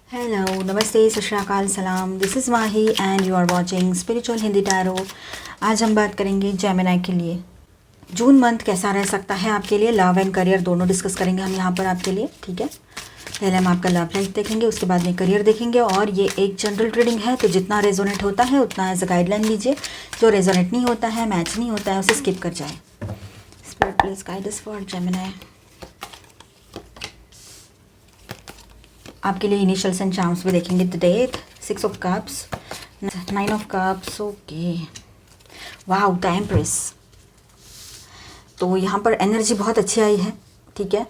Hello, नमस्ते, सत श्री अकाल, सलाम। This is Mahi and you are watching spiritual Hindi tarot. आज हम बात करेंगे जेमिनी के लिए जून मंथ कैसा रह सकता है आपके लिए। लव एंड करियर दोनों डिस्कस करेंगे हम यहाँ पर आपके लिए, ठीक है। पहले हम आपका लव लाइफ देखेंगे, उसके बाद में करियर देखेंगे। और ये एक जनरल रीडिंग है, तो जितना रेजोनेट होता है उतना एज अ गाइडलाइन लीजिए। जो रेजोनेट नहीं होता है, मैच नहीं होता है, उसे स्किप कर जाए। Spirit please guide us for Gemini. आपके लिए इनिशियल्स एंड चार्म्स भी देखेंगे। The death, 6 of cups, 9 of cups, okay, वाह, द एम्प्रेस। तो यहाँ पर एनर्जी बहुत अच्छी आई है, ठीक है।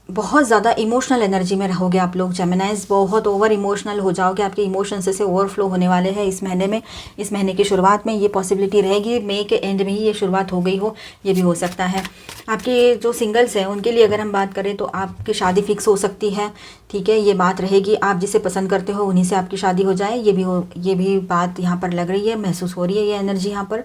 बहुत ज़्यादा इमोशनल एनर्जी में रहोगे आप लोग जेमिनाइज, बहुत ओवर इमोशनल हो जाओगे। आपके इमोशंस से ओवरफ्लो होने वाले हैं इस महीने में। इस महीने की शुरुआत में ये पॉसिबिलिटी रहेगी, मई के एंड में ही ये शुरुआत हो गई हो, ये भी हो सकता है। आपके जो सिंगल्स हैं उनके लिए अगर हम बात करें तो आपकी शादी फिक्स हो सकती है, ठीक है। ये बात रहेगी, आप जिसे पसंद करते हो उन्हीं से आपकी शादी हो जाए, ये भी बात यहाँ पर लग रही है, महसूस हो रही है। ये एनर्जी यहाँ पर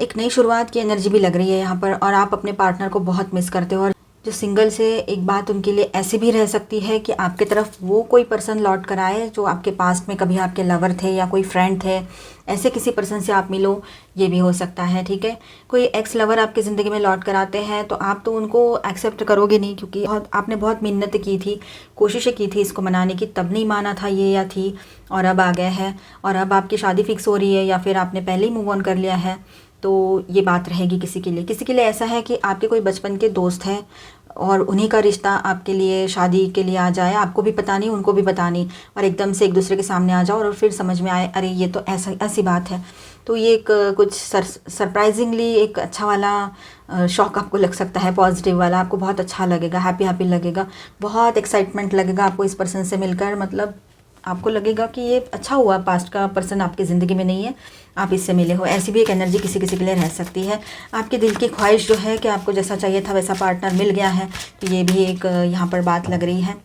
एक नई शुरुआत की एनर्जी भी लग रही है यहाँ पर। और आप अपने पार्टनर को बहुत मिस करते हो। और जो सिंगल से एक बात उनके लिए ऐसी भी रह सकती है कि आपके तरफ वो कोई पर्सन लौट कर आए जो आपके पास्ट में कभी आपके लवर थे या कोई फ्रेंड थे, ऐसे किसी पर्सन से आप मिलो, ये भी हो सकता है, ठीक है। कोई एक्स लवर आपकी ज़िंदगी में लौट कर आते हैं तो आप तो उनको एक्सेप्ट करोगे नहीं, क्योंकि आपने बहुत मिन्नत की थी, कोशिशें की थी इसको मनाने की, तब नहीं माना था ये या थी, और अब आ गया है। और अब आपकी शादी फिक्स हो रही है या फिर आपने पहले ही मूव ऑन कर लिया है। तो ये बात रहेगी किसी के लिए। किसी के लिए ऐसा है कि आपके कोई बचपन के दोस्त हैं और उन्हीं का रिश्ता आपके लिए शादी के लिए आ जाए, आपको भी पता नहीं, उनको भी पता नहीं, और एकदम से एक दूसरे के सामने आ जाओ और फिर समझ में आए, अरे ये तो ऐसी बात है। तो ये एक कुछ सरप्राइजिंगली एक अच्छा वाला शॉक आपको लग सकता है, पॉजिटिव वाला। आपको बहुत अच्छा लगेगा, हैप्पी लगेगा, बहुत एक्साइटमेंट लगेगा आपको इस पर्सन से मिलकर। मतलब आपको लगेगा कि ये अच्छा हुआ, पास्ट का पर्सन आपकी ज़िंदगी में नहीं है, आप इससे मिले हो। ऐसी भी एक एनर्जी किसी किसी के लिए रह सकती है। आपके दिल की ख्वाहिश जो है कि आपको जैसा चाहिए था वैसा पार्टनर मिल गया है, तो ये भी एक यहाँ पर बात लग रही है।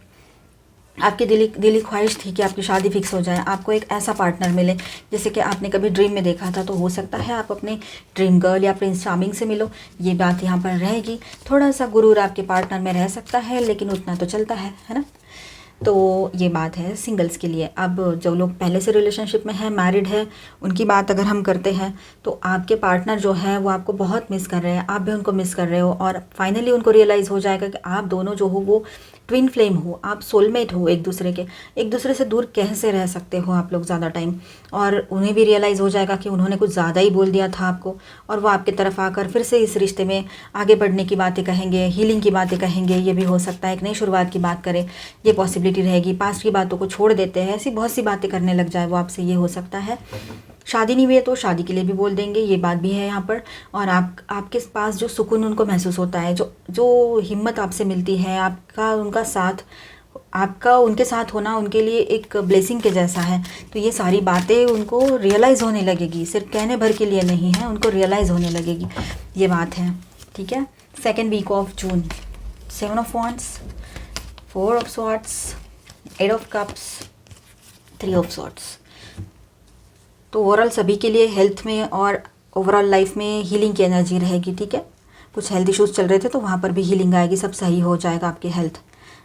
आपकी दिली ख्वाहिश थी कि आपकी शादी फिक्स हो जाए, आपको एक ऐसा पार्टनर मिले जैसे कि आपने कभी ड्रीम में देखा था। तो हो सकता है आप अपने ड्रीम गर्ल या प्रिंस चार्मिंग से मिलो, ये बात यहाँ पर रहेगी। थोड़ा सा गुरूर आपके पार्टनर में रह सकता है, लेकिन उतना तो चलता है ना। तो ये बात है सिंगल्स के लिए। अब जो लोग पहले से रिलेशनशिप में हैं, मैरिड है, उनकी बात अगर हम करते हैं तो आपके पार्टनर जो है वो आपको बहुत मिस कर रहे हैं, आप भी उनको मिस कर रहे हो। और फाइनली उनको रियलाइज़ हो जाएगा कि आप दोनों जो हो वो ट्विन फ्लेम हो, आप सोलमेट हो एक दूसरे के। एक दूसरे से दूर कैसे रह सकते हो आप लोग ज़्यादा टाइम। और उन्हें भी रियलाइज़ हो जाएगा कि उन्होंने कुछ ज़्यादा ही बोल दिया था आपको, और वो आपकी तरफ आकर फिर से इस रिश्ते में आगे बढ़ने की बातें कहेंगे, हीलिंग की बातें कहेंगे, ये भी हो सकता है। एक नई शुरुआत की बात करें, ये पॉसिबिलिटी रहेगी। पास्ट की बातों को छोड़ देते हैं, ऐसी बहुत सी बातें करने लग जाए वो आपसे, ये हो सकता है। शादी नहीं हुई है तो शादी के लिए भी बोल देंगे, ये बात भी है यहाँ पर। और आपके पास जो सुकून उनको महसूस होता है, जो हिम्मत आपसे मिलती है, आपका उनका साथ, आपका उनके साथ होना उनके लिए एक ब्लेसिंग के जैसा है। तो ये सारी बातें उनको रियलाइज़ होने लगेगी, सिर्फ कहने भर के लिए नहीं है, उनको रियलाइज़ होने लगेगी, ये बात है, ठीक है। Second week of June, 7 of wands, 4 of swords, 8 of cups, 3 of swords. तो ओवरऑल सभी के लिए हेल्थ में और ओवरऑल लाइफ में हीलिंग की एनर्जी रहेगी, ठीक है। कुछ हेल्थ इश्यूज़ चल रहे थे तो वहाँ पर भी हीलिंग आएगी, सब सही हो जाएगा आपकी हेल्थ।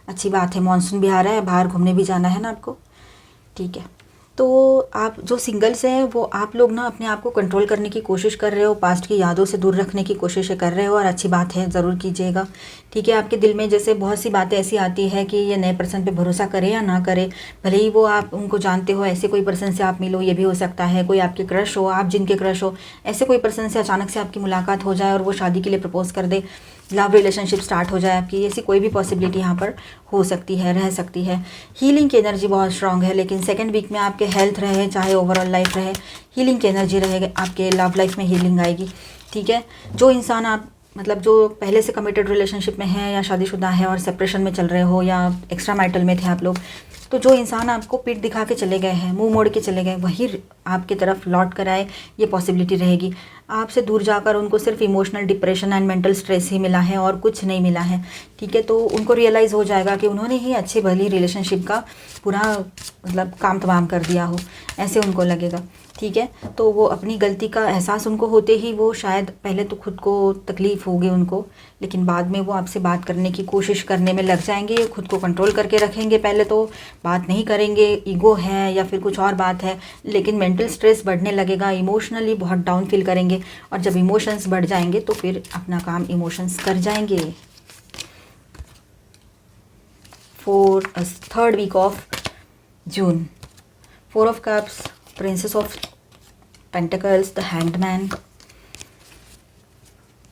अच्छी बात है, मॉनसून भी आ रहा है, बाहर घूमने भी जाना है ना आपको, ठीक है। तो आप जो सिंगल्स हैं वो आप लोग ना अपने आप को कंट्रोल करने की कोशिश कर रहे हो, पास्ट की यादों से दूर रखने की कोशिश कर रहे हो, और अच्छी बात है, ज़रूर कीजिएगा, ठीक है। आपके दिल में जैसे बहुत सी बातें ऐसी आती है कि ये नए पर्सन पे भरोसा करे या ना करे, भले ही वो आप उनको जानते हो, ऐसे कोई पर्सन से आप मिलो, ये भी हो सकता है। कोई आपके क्रश हो, आप जिनके क्रश हो, ऐसे कोई पर्सन से अचानक से आपकी मुलाकात हो जाए और वो शादी के लिए प्रपोज कर दे, लव रिलेशनशिप स्टार्ट हो जाए आपकी, ऐसी कोई भी पॉसिबिलिटी यहाँ पर हो सकती है, रह सकती है। हीलिंग की एनर्जी बहुत स्ट्रांग है, लेकिन सेकंड वीक में आपके हेल्थ रहे चाहे ओवरऑल लाइफ रहे, हीलिंग की एनर्जी रहेगी, आपके लव लाइफ में हीलिंग आएगी, ठीक है। जो इंसान आप मतलब जो पहले से कमिटेड रिलेशनशिप में है या शादीशुदा है और सेपरेशन में चल रहे हो या एक्स्ट्रा मैरिटल में थे आप लोग, तो जो इंसान आपको पीठ दिखा के चले गए हैं, मुंह मोड़ के चले गए, वही आपकी तरफ लौट कर आए, ये पॉसिबिलिटी रहेगी। आपसे दूर जाकर उनको सिर्फ emotional depression and mental stress ही मिला है और कुछ नहीं मिला है, ठीक है। तो उनको रियलाइज़ हो जाएगा कि उन्होंने ही अच्छी भली रिलेशनशिप का पूरा मतलब काम तमाम कर दिया हो, ऐसे उनको लगेगा, ठीक है। तो वो अपनी गलती का एहसास उनको होते ही वो शायद पहले तो खुद को तकलीफ़ होगी उनको, लेकिन बाद में वो आपसे बात करने की कोशिश करने में लग जाएंगे, खुद को कंट्रोल करके रखेंगे, पहले तो बात नहीं करेंगे, ईगो है या फिर कुछ और बात है, लेकिन मेंटल स्ट्रेस बढ़ने लगेगा, इमोशनली बहुत डाउन फील करेंगे, और जब इमोशंस बढ़ जाएंगे तो फिर अपना काम इमोशंस कर जाएंगे। Third week of June, 4 of cups, princess of pentacles, the hangman,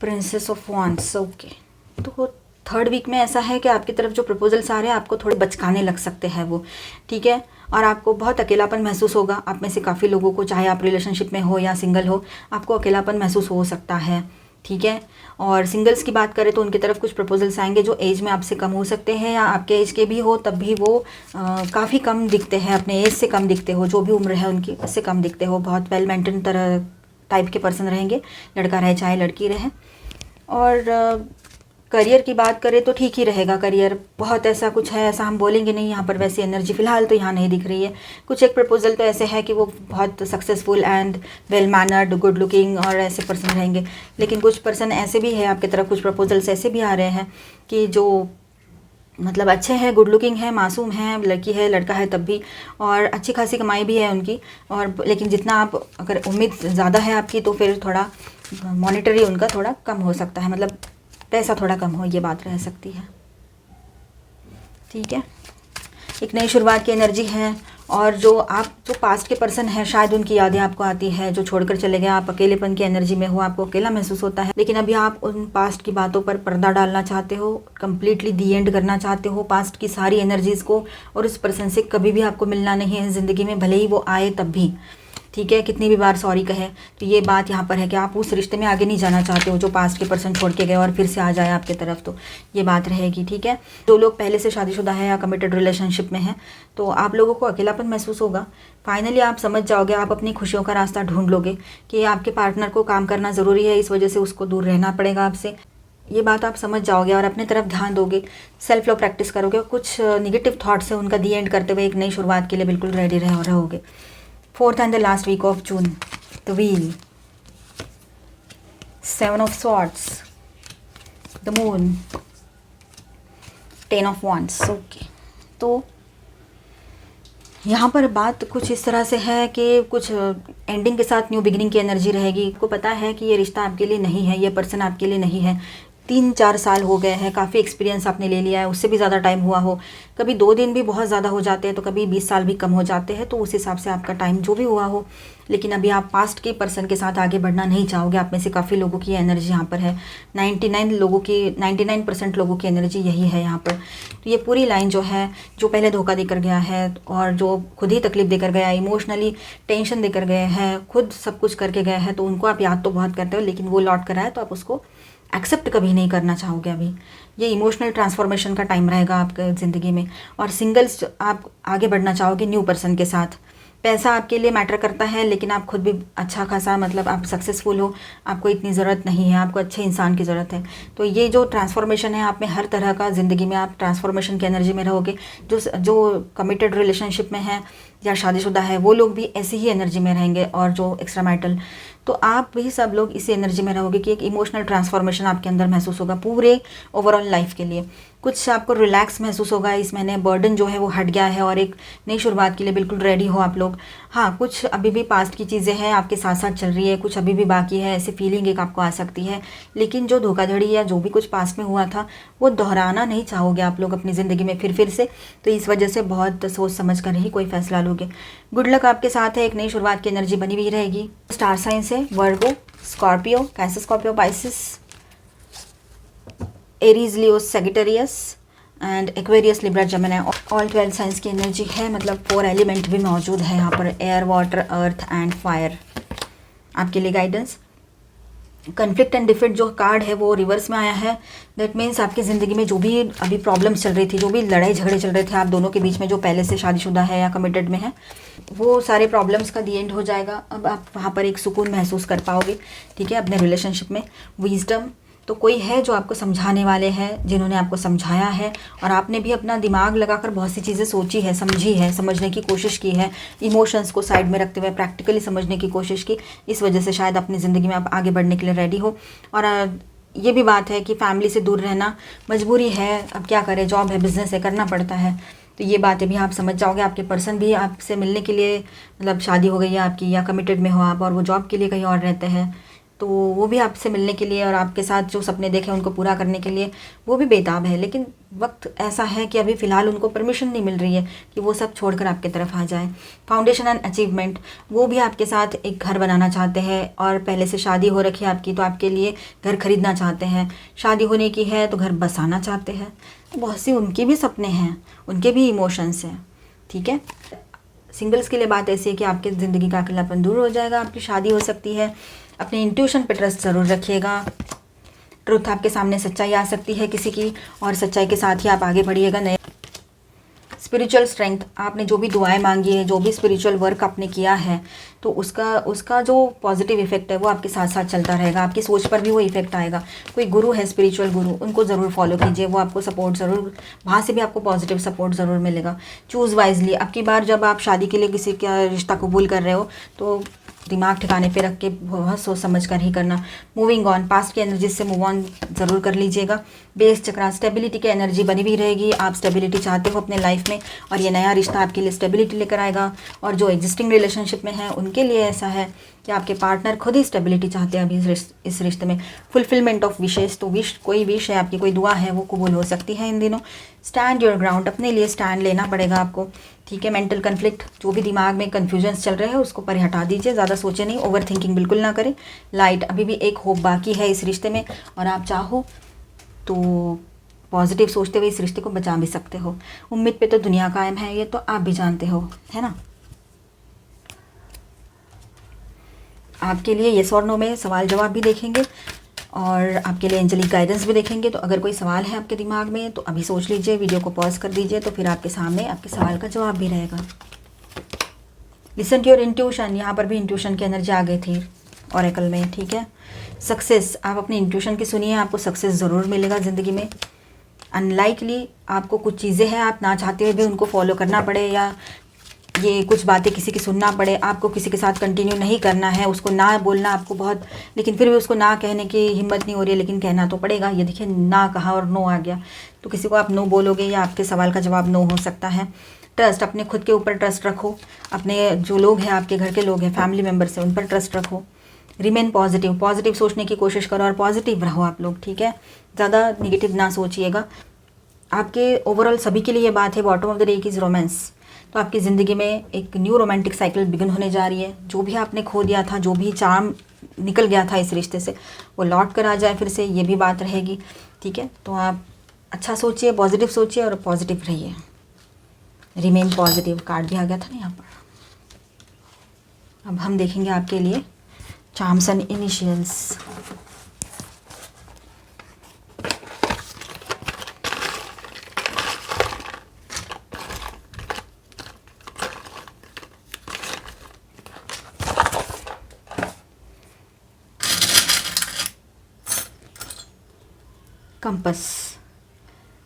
princess of wands. Okay, तो थर्ड वीक में ऐसा है कि आपकी तरफ जो प्रपोजल्स आ रहे हैं आपको थोड़े बचकाने लग सकते हैं वो, ठीक है। और आपको बहुत अकेलापन महसूस होगा। आप में से काफ़ी लोगों को, चाहे आप रिलेशनशिप में हो या सिंगल हो, आपको अकेलापन महसूस हो सकता है, ठीक है। और सिंगल्स की बात करें तो उनकी तरफ कुछ प्रपोजल्स आएंगे जो एज में आपसे कम हो सकते हैं, या आपके एज के भी हो तब भी वो काफ़ी कम दिखते हैं, अपने एज से कम दिखते हो, जो भी उम्र है उनकी उससे कम दिखते हो, बहुत वेल मेंटेन तरह टाइप के पर्सन रहेंगे, लड़का रहे चाहे लड़की रहे। और करियर की बात करें तो ठीक ही रहेगा, करियर बहुत ऐसा कुछ है, ऐसा हम बोलेंगे नहीं यहाँ पर, वैसी एनर्जी फ़िलहाल तो यहाँ नहीं दिख रही है। कुछ एक प्रपोजल तो ऐसे है कि वो बहुत successful and well mannered, good looking और ऐसे पर्सन रहेंगे, लेकिन कुछ पर्सन ऐसे भी है आपकी तरफ, कुछ प्रपोजल्स ऐसे भी आ रहे हैं कि जो मतलब अच्छे हैं, गुड लुकिंग है, मासूम है, लड़की है लड़का है तब भी, और अच्छी खासी कमाई भी है उनकी, और लेकिन जितना आप अगर उम्मीद ज़्यादा है आपकी तो फिर थोड़ा मॉनिटरी उनका थोड़ा कम हो सकता है, मतलब पैसा थोड़ा कम हो, ये बात रह सकती है, ठीक है। एक नई शुरुआत की एनर्जी है, और जो पास्ट के पर्सन है शायद उनकी यादें आपको आती है, जो छोड़कर चले गए, आप अकेलेपन की एनर्जी में हो, आपको अकेला महसूस होता है, लेकिन अभी आप उन पास्ट की बातों पर पर्दा डालना चाहते हो, कम्प्लीटली दी एंड करना चाहते हो पास्ट की सारी एनर्जीज़ को, और उस पर्सन से कभी भी आपको मिलना नहीं है ज़िंदगी में, भले ही वो आए तब भी, ठीक है, कितनी भी बार सॉरी कहे। तो ये बात यहाँ पर है कि आप उस रिश्ते में आगे नहीं जाना चाहते हो जो पास्ट के पर्सन छोड़ के गए और फिर से आ जाए आपके तरफ, तो ये बात रहेगी, ठीक है। जो लोग पहले से शादीशुदा है या कमिटेड रिलेशनशिप में हैं तो आप लोगों को अकेलापन महसूस होगा। फाइनली आप समझ जाओगे, आप अपनी खुशियों का रास्ता ढूंढ लोगे कि आपके पार्टनर को काम करना ज़रूरी है, इस वजह से उसको दूर रहना पड़ेगा आपसे, ये बात आप समझ जाओगे और अपने तरफ ध्यान दोगे, सेल्फ लव प्रैक्टिस करोगे, और कुछ निगेटिव थाट्स है उनका दी एंड करते हुए एक नई शुरुआत के लिए बिल्कुल रेडी रहोगे। 4th and the last week of June, the Wheel, 7 of Swords, the Moon, 10 of Wands। Okay, तो यहाँ पर बात कुछ इस तरह से है कि कुछ एंडिंग के साथ न्यू बिगिनिंग की एनर्जी रहेगी। आपको पता है कि ये रिश्ता आपके लिए नहीं है, ये पर्सन आपके लिए नहीं है, 3-4 साल हो गए हैं, काफ़ी एक्सपीरियंस आपने ले लिया है, उससे भी ज़्यादा टाइम हुआ हो, कभी 2 दिन भी बहुत ज़्यादा हो जाते हैं तो कभी 20 साल भी कम हो जाते हैं, तो उस हिसाब से आपका टाइम जो भी हुआ हो, लेकिन अभी आप पास्ट के पर्सन के साथ आगे बढ़ना नहीं चाहोगे। आप में से काफ़ी लोगों की एनर्जी यहाँ पर है, 99% लोगों की एनर्जी यही है यहाँ पर। तो ये पूरी लाइन जो है, जो पहले धोखा देकर गया है और जो खुद ही तकलीफ देकर गया है, इमोशनली टेंशन देकर गए हैं, खुद सब कुछ करके गए हैं, तो उनको आप याद तो बहुत करते हो, लेकिन वो लौट कर आए तो आप उसको एक्सेप्ट कभी नहीं करना चाहोगे। अभी ये इमोशनल ट्रांसफॉर्मेशन का टाइम रहेगा आपके ज़िंदगी में। और सिंगल्स आप आगे बढ़ना चाहोगे न्यू पर्सन के साथ। पैसा आपके लिए मैटर करता है, लेकिन आप खुद भी अच्छा खासा, मतलब आप सक्सेसफुल हो, आपको इतनी ज़रूरत नहीं है, आपको अच्छे इंसान की ज़रूरत है। तो ये जो ट्रांसफॉर्मेशन है आप में, हर तरह का ज़िंदगी में आप ट्रांसफॉर्मेशन की एनर्जी में रहोगे। जो कमिटेड रिलेशनशिप में है या शादीशुदा है वो लोग भी ऐसी ही एनर्जी में रहेंगे, और जो एक्स्ट्रा मैरिटल, तो आप भी सब लोग इसी एनर्जी में रहोगे कि एक इमोशनल ट्रांसफॉर्मेशन आपके अंदर महसूस होगा पूरे ओवरऑल लाइफ के लिए। कुछ आपको रिलैक्स महसूस होगा इस महीने, बर्डन जो है वो हट गया है और एक नई शुरुआत के लिए बिल्कुल रेडी हो आप लोग। हाँ, कुछ अभी भी पास्ट की चीज़ें हैं आपके साथ साथ चल रही है, कुछ अभी भी बाकी है, ऐसी फीलिंग एक आपको आ सकती है, लेकिन जो धोखाधड़ी या जो भी कुछ पास्ट में हुआ था वो दोहराना नहीं चाहोगे आप लोग अपनी ज़िंदगी में फिर से। तो इस वजह से बहुत सोच समझ कर ही कोई फैसला लोगे। गुड लक आपके साथ है, एक नई शुरुआत की एनर्जी बनी हुई रहेगी। स्टार साइन से Virgo, Scorpio, Cancer, Scorpio, Pisces, Aries, Leo, Sagittarius and Aquarius, Libra, Gemini, all 12 signs की एनर्जी है। मतलब 4 एलिमेंट भी मौजूद है यहाँ पर, air, water, earth and fire. आपके लिए गाइडेंस कन्फ्लिक्ट एंड डिफीट जो कार्ड है वो रिवर्स में आया है। दैट मीन्स आपकी ज़िंदगी में जो भी अभी प्रॉब्लम्स चल रही थी, जो भी लड़ाई झगड़े चल रहे थे आप दोनों के बीच में, जो पहले से शादीशुदा है या कमिटेड में है, वो सारे प्रॉब्लम्स का दी एंड हो जाएगा। अब आप वहाँ पर एक सुकून महसूस कर पाओगे, ठीक है, अपने रिलेशनशिप में। विजडम, तो कोई है जो आपको समझाने वाले हैं, जिन्होंने आपको समझाया है, और आपने भी अपना दिमाग लगाकर बहुत सी चीज़ें सोची है, समझी है, समझने की कोशिश की है, इमोशंस को साइड में रखते हुए प्रैक्टिकली समझने की कोशिश की। इस वजह से शायद अपनी ज़िंदगी में आप आगे बढ़ने के लिए रेडी हो। और ये भी बात है कि फैमिली से दूर रहना मजबूरी है, अब क्या करें, जॉब है, बिज़नेस है, करना पड़ता है। तो ये बातें भी आप समझ जाओगे। आपके पर्सन भी आपसे मिलने के लिए, मतलब शादी हो गई है आपकी या कमिटेड में हो आप और वो जॉब के लिए कहीं और रहते हैं, तो वो भी आपसे मिलने के लिए और आपके साथ जो सपने देखे उनको पूरा करने के लिए वो भी बेताब है। लेकिन वक्त ऐसा है कि अभी फ़िलहाल उनको परमिशन नहीं मिल रही है कि वो सब छोड़कर आपकी तरफ आ जाए। फाउंडेशन एंड अचीवमेंट, वो भी आपके साथ एक घर बनाना चाहते हैं, और पहले से शादी हो रखी है आपकी, तो आपके लिए घर खरीदना चाहते हैं। शादी होने की है तो घर बसाना चाहते हैं। बहुत सी उनके भी सपने हैं, उनके भी इमोशंस हैं, ठीक है। सिंगल्स के लिए बात ऐसी है कि आपकी ज़िंदगी का अकेलापन दूर हो जाएगा, आपकी शादी हो सकती है। अपने इंट्यूशन पे ट्रस्ट ज़रूर रखिएगा। ट्रुथ आपके सामने, सच्चाई आ सकती है किसी की, और सच्चाई के साथ ही आप आगे बढ़िएगा। नए स्पिरिचुअल स्ट्रेंथ, आपने जो भी दुआएं मांगी है, जो भी स्पिरिचुअल वर्क आपने किया है, तो उसका जो पॉजिटिव इफेक्ट है वो आपके साथ साथ चलता रहेगा। आपकी सोच पर भी वो इफेक्ट आएगा। कोई गुरु है, स्पिरिचुअल गुरु, उनको ज़रूर फॉलो कीजिए, वो आपको सपोर्ट ज़रूर, वहाँ से भी आपको पॉजिटिव सपोर्ट ज़रूर मिलेगा। Choose wisely. अब की बार जब आप शादी के लिए किसी का रिश्ता कबूल कर रहे हो तो दिमाग ठिकाने पे रख के बहुत सोच समझ कर ही करना। मूविंग ऑन, पास्ट की एनर्जी से मूव ऑन ज़रूर कर लीजिएगा। बेस चक्रा, स्टेबिलिटी की एनर्जी बनी भी रहेगी। आप स्टेबिलिटी चाहते हो अपने लाइफ में, और ये नया रिश्ता आपके लिए स्टेबिलिटी लेकर आएगा। और जो एग्जिस्टिंग रिलेशनशिप में है उनके लिए ऐसा है कि आपके पार्टनर खुद ही स्टेबिलिटी चाहते हैं अभी इस रिश्ते में। फुलफिलमेंट ऑफ विशेष, तो कोई विश है आपकी, कोई दुआ है, वो कबूल हो सकती है इन दिनों। स्टैंड योर ग्राउंड, अपने लिए स्टैंड लेना पड़ेगा आपको, ठीक है। मेंटल कन्फ्लिक्ट, जो भी दिमाग में कन्फ्यूजन्स चल रहे हैं उसको पर हटा दीजिए, ज़्यादा सोचे नहीं, ओवर थिंकिंग बिल्कुल ना करें। लाइट, अभी भी एक होप बाकी है इस रिश्ते में, और आप चाहो तो पॉजिटिव सोचते हुए इस रिश्ते को बचा भी सकते हो। उम्मीद पे तो दुनिया कायम है, ये तो आप भी जानते हो, है ना। आपके लिए येस और नो में सवाल जवाब भी देखेंगे, और आपके लिए एंजेलिक गाइडेंस भी देखेंगे। तो अगर कोई सवाल है आपके दिमाग में तो अभी सोच लीजिए, वीडियो को पॉज कर दीजिए, तो फिर आपके सामने आपके सवाल का जवाब भी रहेगा। लिसन टू योर इंट्यूशन, यहाँ पर भी इंट्यूशन की एनर्जी आ गई थी ऑरेकल में, ठीक है। सक्सेस, आप अपनी इंट्यूशन की सुनिए, आपको सक्सेस ज़रूर मिलेगा ज़िंदगी में। अनलाइकली, आपको कुछ चीज़ें हैं आप ना चाहते हुए भी उनको फॉलो करना पड़े, या ये कुछ बातें किसी की सुनना पड़े, आपको किसी के साथ कंटिन्यू नहीं करना है, उसको ना बोलना आपको बहुत, लेकिन फिर भी उसको ना कहने की हिम्मत नहीं हो रही है, लेकिन कहना तो पड़ेगा। ये देखिए, ना कहा और नो आ गया, तो किसी को आप नो बोलोगे या आपके सवाल का जवाब नो हो सकता है। ट्रस्ट, अपने खुद के ऊपर ट्रस्ट रखो, अपने जो लोग हैं, आपके घर के लोग हैं, फैमिली मेम्बर्स हैं, उन पर ट्रस्ट रखो। रिमेन पॉजिटिव, पॉजिटिव सोचने की कोशिश करो और पॉजिटिव रहो आप लोग, ठीक है। ज़्यादा निगेटिव ना सोचिएगा। आपके ओवरऑल सभी के लिए ये बात है, bottom of the day is romance. तो आपकी ज़िंदगी में एक न्यू रोमांटिक साइकिल बिगिन होने जा रही है। जो भी आपने खो दिया था, जो भी चार्म निकल गया था इस रिश्ते से, वो लौट कर आ जाए फिर से, ये भी बात रहेगी, ठीक है। तो आप अच्छा सोचिए, पॉजिटिव सोचिए और पॉजिटिव रहिए। रिमेन पॉजिटिव कार्ड भी आ गया था ना यहाँ पर। अब हम देखेंगे आपके लिए चार्म्स एंड इनिशियल्स। कंपस,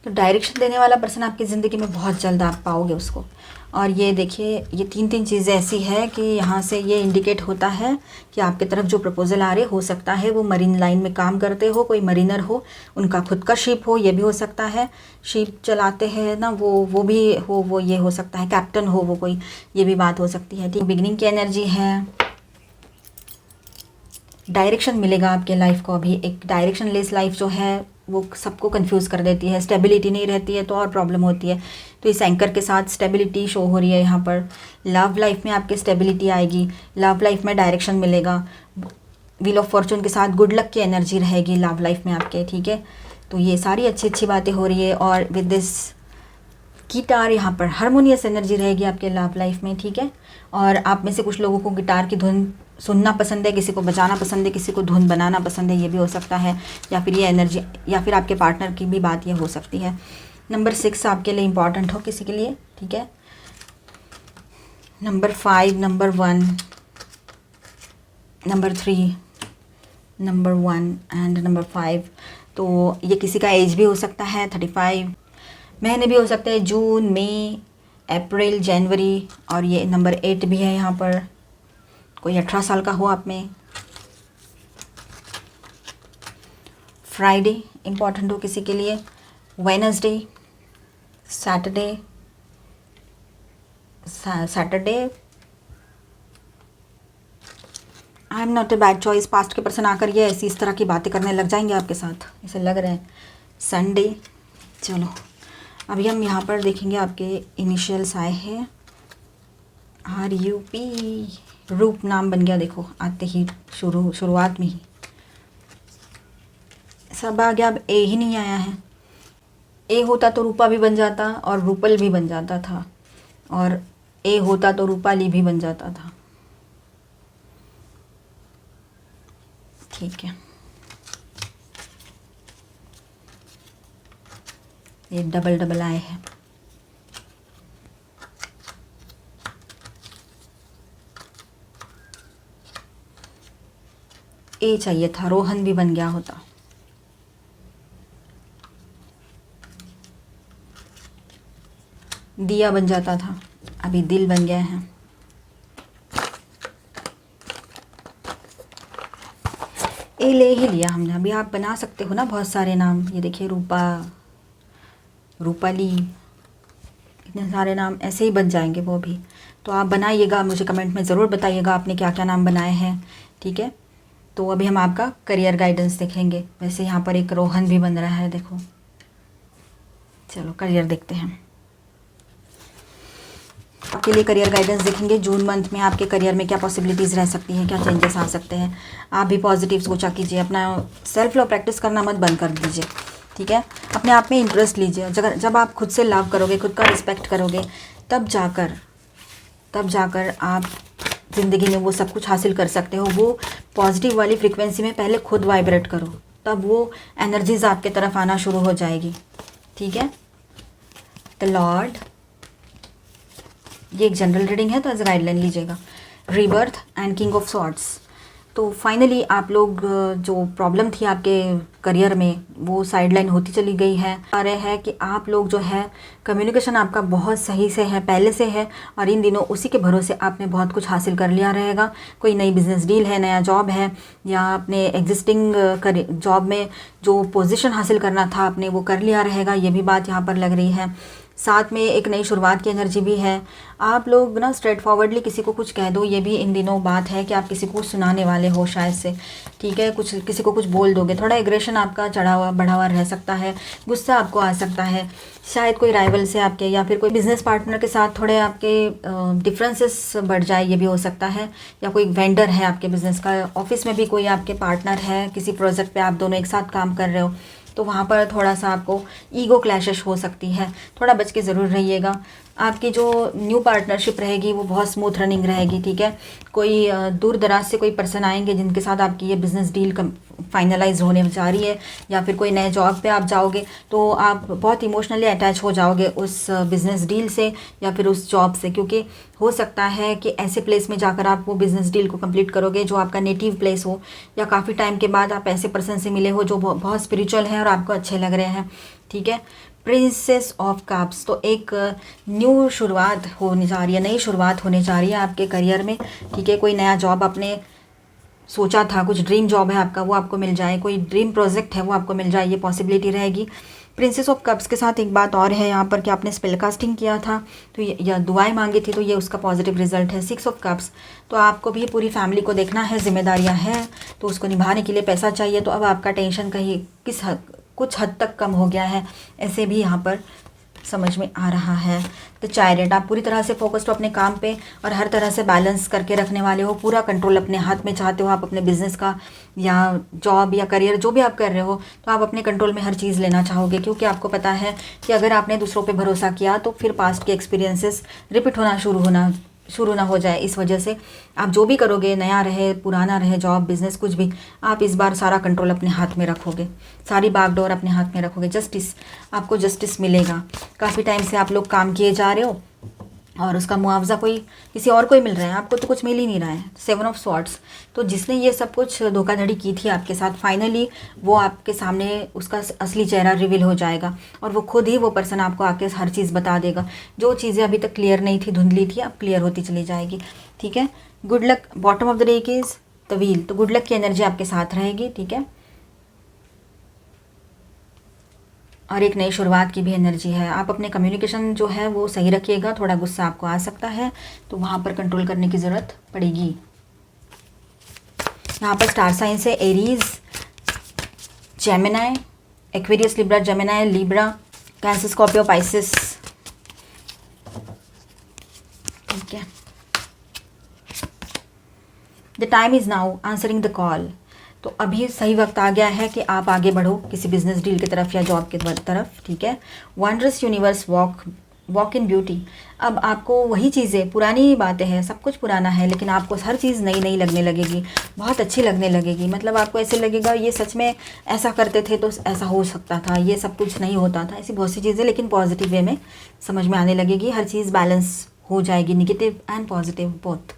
तो डायरेक्शन देने वाला पर्सन आपकी ज़िंदगी में बहुत जल्द आप पाओगे उसको। और ये देखिए, ये तीन चीज़ें ऐसी है कि यहाँ से ये इंडिकेट होता है कि आपकी तरफ जो प्रपोज़ल आ रहे, हो सकता है वो मरीन लाइन में काम करते हो, कोई मरीनर हो, उनका खुद का शिप हो, ये भी हो सकता है। शिप चलाते हैं ना वो भी हो, वो ये हो सकता है, कैप्टन हो वो कोई, ये भी बात हो सकती है। ठीक, बिगिनिंग की एनर्जी है। डायरेक्शन मिलेगा आपके लाइफ को। अभी एक डायरेक्शन लेस लाइफ जो है वो सबको कंफ्यूज कर देती है, स्टेबिलिटी नहीं रहती है तो और प्रॉब्लम होती है। तो इस एंकर के साथ स्टेबिलिटी शो हो रही है यहाँ पर। लव लाइफ में आपके स्टेबिलिटी आएगी, लव लाइफ में डायरेक्शन मिलेगा। व्हील ऑफ फॉर्चून के साथ गुड लक की एनर्जी रहेगी लव लाइफ में आपके, ठीक है। तो ये सारी अच्छी अच्छी बातें हो रही है। और विद दिस गिटार यहाँ पर हारमोनियस एनर्जी रहेगी आपके लव लाइफ में, ठीक है। और आप में से कुछ लोगों को गिटार की धुन सुनना पसंद है, किसी को बजाना पसंद है, किसी को धुन बनाना पसंद है, ये भी हो सकता है। या फिर ये एनर्जी, या फिर आपके पार्टनर की भी बात ये हो सकती है। नंबर 6 आपके लिए इम्पॉर्टेंट हो किसी के लिए, ठीक है। Number 5, number 1, number 3, number 1 and number 5। तो ये किसी का एज भी हो सकता है 35, महीने भी हो सकते हैं जून, मई, अप्रैल, जनवरी। और ये नंबर 8 भी है यहाँ पर, कोई 18 साल का हो आप में। फ्राइडे इम्पॉर्टेंट हो किसी के लिए, Wednesday, Saturday, I am not a bad choice. Past के पर्सन आकर ये ऐसी इस तरह की बातें करने लग जाएंगे आपके साथ, ऐसे लग रहा है। संडे। चलो अभी हम यहाँ पर देखेंगे आपके इनिशियल्स आए हैं, RUP। रूप नाम बन गया, देखो आते ही शुरुआत में ही सब आ गया। अब ए ही नहीं आया है। ए होता तो रूपा भी बन जाता और रूपल भी बन जाता था, और ए होता तो रूपाली भी बन जाता था, ठीक है। ये डबल डबल आए हैं। ए चाहिए था, रोहन भी बन गया होता। दिया बन जाता था, अभी दिल बन गया है। ए ले ही लिया हमने। अभी आप बना सकते हो ना बहुत सारे नाम, ये देखिए रूपा, रूपाली, इतने सारे नाम ऐसे ही बन जाएंगे वो भी। तो आप बनाइएगा, मुझे कमेंट में ज़रूर बताइएगा आपने क्या क्या नाम बनाए हैं, ठीक है। तो अभी हम आपका करियर गाइडेंस देखेंगे। वैसे यहाँ पर एक रोहन भी बन रहा है, देखो। चलो करियर देखते हैं। आपके लिए करियर गाइडेंस देखेंगे। जून मंथ में आपके करियर में क्या पॉसिबिलिटीज़ रह सकती हैं, क्या चेंजेस आ सकते हैं। आप भी पॉजिटिव सोचा कीजिए, अपना सेल्फ लव प्रैक्टिस करना मत बंद कर दीजिए, ठीक है। अपने आप में इंटरेस्ट लीजिए। जब आप खुद से लव करोगे, खुद का रिस्पेक्ट करोगे, तब जाकर आप ज़िंदगी में वो सब कुछ हासिल कर सकते हो। वो पॉजिटिव वाली फ्रिक्वेंसी में पहले खुद वाइब्रेट करो, तब वो एनर्जीज आपके तरफ आना शुरू हो जाएगी, ठीक है। द लॉर्ड, ये एक जनरल रीडिंग है तो एज गाइडलाइन लीजिएगा। Rebirth and king of swords. तो फाइनली आप लोग जो प्रॉब्लम थी आपके करियर में वो साइडलाइन होती चली गई है। आ रहे हैं कि आप लोग जो है कम्युनिकेशन आपका बहुत सही से है, पहले से है, और इन दिनों उसी के भरोसे आपने बहुत कुछ हासिल कर लिया रहेगा। कोई नई बिजनेस डील है, नया जॉब है, या अपने एग्जिस्टिंग जॉब में जो पोजीशन हासिल करना था आपने वो कर लिया रहेगा, ये भी बात यहाँ पर लग रही है। साथ में एक नई शुरुआत की एनर्जी भी है। आप लोग ना स्ट्रेट फॉरवर्डली किसी को कुछ कह दो, ये भी इन दिनों बात है कि आप किसी को कुछ सुनाने वाले हो शायद से, ठीक है। कुछ किसी को कुछ बोल दोगे, थोड़ा एग्रेशन आपका चढ़ा हुआ बढ़ा हुआ रह सकता है, गुस्सा आपको आ सकता है। शायद कोई राइवल से आपके या फिर कोई बिजनेस पार्टनर के साथ थोड़े आपके डिफरेंसेस बढ़ जाए, ये भी हो सकता है। या कोई वेंडर है आपके बिजनेस का, ऑफिस में भी कोई आपके पार्टनर है, किसी प्रोजेक्ट पे आप दोनों एक साथ काम कर रहे हो, तो वहाँ पर थोड़ा सा आपको ईगो क्लैशेस हो सकती है, थोड़ा बच के ज़रूर रहिएगा। आपकी जो न्यू पार्टनरशिप रहेगी वो बहुत स्मूथ रनिंग रहेगी, ठीक है। कोई दूर दराज से कोई पर्सन आएंगे जिनके साथ आपकी ये बिज़नेस डील फाइनलाइज होने जा रही है, या फिर कोई नए जॉब पे आप जाओगे तो आप बहुत इमोशनली अटैच हो जाओगे उस बिज़नेस डील से या फिर उस जॉब से, क्योंकि हो सकता है कि ऐसे प्लेस में जाकर आप वो बिज़नेस डील को कंप्लीट करोगे जो आपका नेटिव प्लेस हो, या काफ़ी टाइम के बाद आप ऐसे पर्सन से मिले हो जो बहुत स्पिरिचुअल है और आपको अच्छे लग रहे हैं, ठीक है। प्रिंसेस ऑफ कप्स, तो एक न्यू शुरुआत होने जा रही है, नई शुरुआत होने जा रही है आपके करियर में, ठीक है। कोई नया जॉब आपने सोचा था, कुछ ड्रीम जॉब है आपका, वो आपको मिल जाए, कोई ड्रीम प्रोजेक्ट है वो आपको मिल जाए, ये पॉसिबिलिटी रहेगी। प्रिंसेस ऑफ कप्स के साथ एक बात और है यहाँ पर कि आपने स्पेल कास्टिंग किया था तो या दुआएं मांगी थी, तो ये उसका पॉजिटिव रिजल्ट है। 6 ऑफ कप्स, तो आपको भी पूरी फैमिली को देखना है, जिम्मेदारियाँ हैं, तो उसको निभाने के लिए पैसा चाहिए, तो अब आपका टेंशन कहीं कुछ हद तक कम हो गया है, ऐसे भी यहाँ पर समझ में आ रहा है। द चैरियट, आप पूरी तरह से फोकस्ड हो अपने काम पे और हर तरह से बैलेंस करके रखने वाले हो, पूरा कंट्रोल अपने हाथ में चाहते हो आप अपने बिजनेस का या जॉब या करियर जो भी आप कर रहे हो, तो आप अपने कंट्रोल में हर चीज़ लेना चाहोगे, क्योंकि आपको पता है कि अगर आपने दूसरों पे भरोसा किया तो फिर पास्ट के एक्सपीरियंसेस रिपीट होना शुरू ना हो जाए। इस वजह से आप जो भी करोगे, नया रहे पुराना रहे, जॉब बिजनेस कुछ भी, आप इस बार सारा कंट्रोल अपने हाथ में रखोगे, सारी बागडोर अपने हाथ में रखोगे। जस्टिस, आपको जस्टिस मिलेगा। काफ़ी टाइम से आप लोग काम किए जा रहे हो और उसका मुआवजा किसी और को ही मिल रहा है, आपको तो कुछ मिल ही नहीं रहा है। 7 ऑफ स्वॉर्ड्स, तो जिसने ये सब कुछ धोखाधड़ी की थी आपके साथ, फाइनली वो आपके सामने उसका असली चेहरा रिवील हो जाएगा और वो खुद ही वो पर्सन आपको आके हर चीज़ बता देगा। जो चीज़ें अभी तक क्लियर नहीं थी, धुंधली थी, अब क्लियर होती चली जाएगी। ठीक है, good luck. Bottom of the deck is the wheel, तो गुड लक की एनर्जी आपके साथ रहेगी। ठीक है, और एक नई शुरुआत की भी एनर्जी है। आप अपने कम्युनिकेशन जो है वो सही रखिएगा, थोड़ा गुस्सा आपको आ सकता है तो वहाँ पर कंट्रोल करने की ज़रूरत पड़ेगी। यहाँ पर स्टार साइंस है Aries, Gemini, Aquarius, Libra, Gemini, Libra, cancer, Scorpio, Pisces. ठीक है, the time is now answering the call, तो अभी सही वक्त आ गया है कि आप आगे बढ़ो किसी बिजनेस डील की तरफ या जॉब की तरफ। ठीक है, wondrous universe, walk in beauty. अब आपको वही चीज़ें, पुरानी बातें हैं, सब कुछ पुराना है, लेकिन आपको हर चीज़ नई नई लगने लगेगी, बहुत अच्छी लगने लगेगी। मतलब आपको ऐसे लगेगा ये सच में ऐसा करते थे तो ऐसा हो सकता था, ये सब कुछ नहीं होता था, ऐसी बहुत सी चीज़ें, लेकिन पॉजिटिव वे में समझ में आने लगेगी। हर चीज़ बैलेंस हो जाएगी, negative and positive both.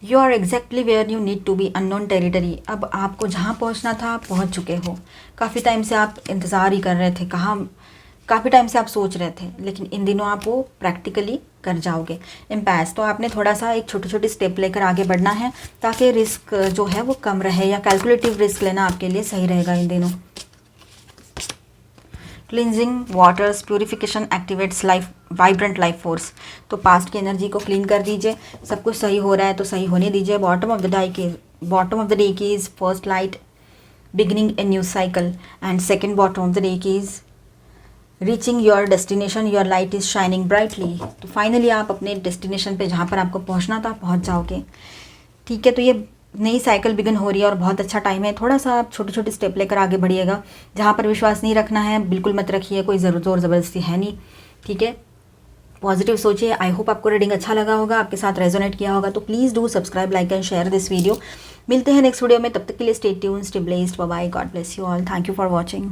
You are exactly where you need to be, unknown territory. अब आपको जहाँ पहुँचना था आप पहुँच चुके हो। काफ़ी टाइम से आप इंतज़ार ही कर रहे थे, काफ़ी टाइम से आप सोच रहे थे, लेकिन इन दिनों आप वो प्रैक्टिकली कर जाओगे। इम्पैस, तो आपने थोड़ा सा एक छोटे छोटे स्टेप लेकर आगे बढ़ना है ताकि रिस्क जो है वो कम रहे, या कैलकुलेटिव रिस्क लेना आपके लिए सही रहेगा इन दिनों। Cleansing waters, purification activates life, vibrant life force, तो पास्ट की एनर्जी को क्लीन कर दीजिए। सब कुछ सही हो रहा है तो सही होने दीजिए। Bottom of the deck is first light, beginning a new cycle, and second bottom of the deck is reaching your destination, your light is shining brightly. तो फाइनली आप अपने डेस्टिनेशन पे जहाँ पर आपको पहुँचना था पहुँच जाओगे। ठीक है, तो ये नई साइकिल बिगिन हो रही है और बहुत अच्छा टाइम है। थोड़ा सा आप छोटे छोटे स्टेप लेकर आगे बढ़िएगा। जहाँ पर विश्वास नहीं रखना है बिल्कुल मत रखिए, कोई ज़ोर ज़बरदस्ती है नहीं। ठीक है, पॉजिटिव सोचिए। आई होप आपको रीडिंग अच्छा लगा होगा, आपके साथ रेजोनेट किया होगा। तो please do subscribe, like and share this video. मिलते हैं नेक्स्ट वीडियो में, तब तक के लिए stay tuned, stay blessed, bye bye, God bless you all, thank you for watching.